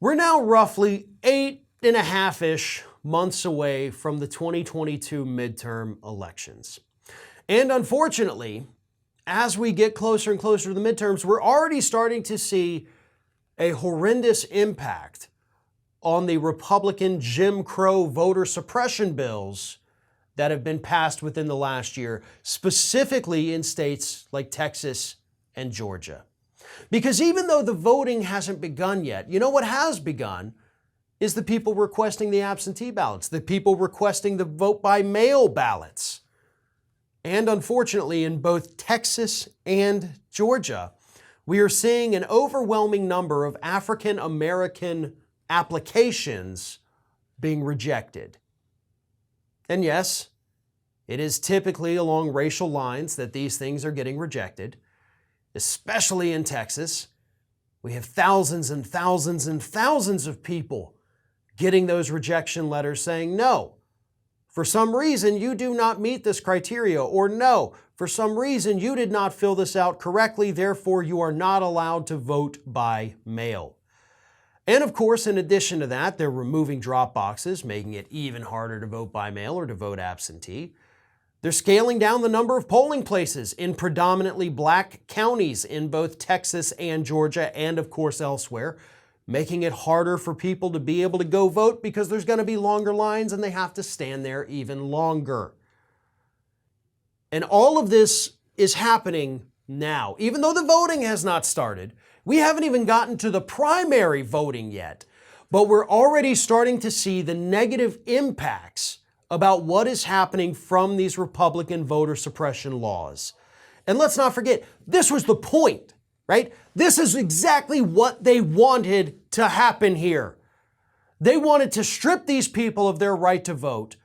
We're now roughly 8.5-ish months away from the 2022 midterm elections. And unfortunately, as we get closer and closer to the midterms, we're already starting to see a horrendous impact on the Republican Jim Crow voter suppression bills that have been passed within the last year, specifically in states like Texas and Georgia. Because even though the voting hasn't begun yet, you know what has begun is the people requesting the absentee ballots, the people requesting the vote by mail ballots. And unfortunately, in both Texas and Georgia, we are seeing an overwhelming number of African American applications being rejected. And yes, it is typically along racial lines that these things are getting rejected, especially in Texas. We have thousands and thousands and thousands of people getting those rejection letters saying, no, for some reason you do not meet this criteria, or no, for some reason you did not fill this out correctly, therefore you are not allowed to vote by mail. And of course, in addition to that, they're removing drop boxes, making it even harder to vote by mail or to vote absentee. They're scaling down the number of polling places in predominantly black counties in both Texas and Georgia, and of course elsewhere, making it harder for people to be able to go vote because there's going to be longer lines and they have to stand there even longer. And all of this is happening now. Even though the voting has not started, we haven't even gotten to the primary voting yet, but we're already starting to see the negative impacts about what is happening from these Republican voter suppression laws. And let's not forget, this was the point, right? This is exactly what they wanted to happen here. They wanted to strip these people of their right to vote,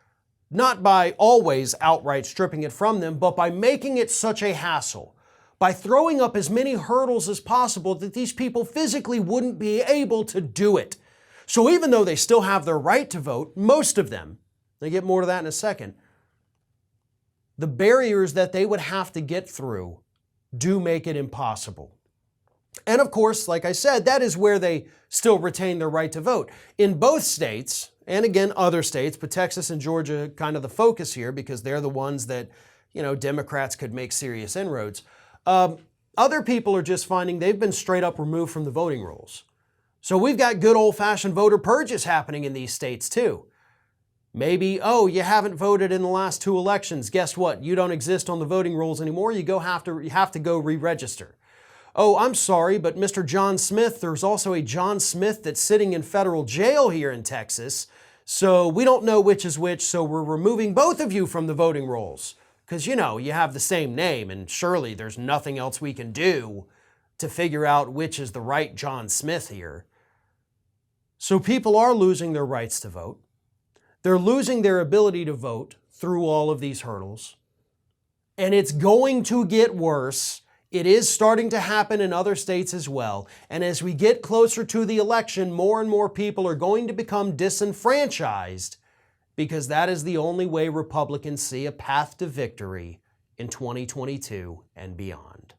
not by always outright stripping it from them, but by making it such a hassle, by throwing up as many hurdles as possible that these people physically wouldn't be able to do it. So even though they still have their right to vote, most of them, I'll get more to that in a second, the barriers that they would have to get through do make it impossible. And of course, like I said, that is where they still retain their right to vote. In both states, and again, other states, but Texas and Georgia kind of the focus here because they're the ones that, Democrats could make serious inroads. Other people are just finding they've been straight up removed from the voting rolls. So we've got good old-fashioned voter purges happening in these states too. Maybe, you haven't voted in the last 2 elections. Guess what? You don't exist on the voting rolls anymore. You have to go re-register. Oh, I'm sorry, but Mr. John Smith, there's also a John Smith that's sitting in federal jail here in Texas. So we don't know which is which, so we're removing both of you from the voting rolls. Because, you have the same name, and surely there's nothing else we can do to figure out which is the right John Smith here. So people are losing their rights to vote. They're losing their ability to vote through all of these hurdles. And it's going to get worse. It is starting to happen in other states as well. And as we get closer to the election, more and more people are going to become disenfranchised because that is the only way Republicans see a path to victory in 2022 and beyond.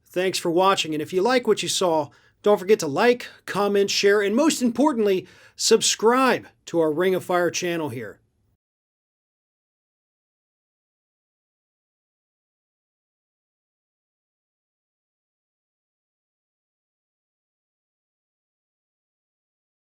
Thanks for watching. And if you like what you saw, don't forget to like, comment, share, and most importantly, subscribe to our Ring of Fire channel here.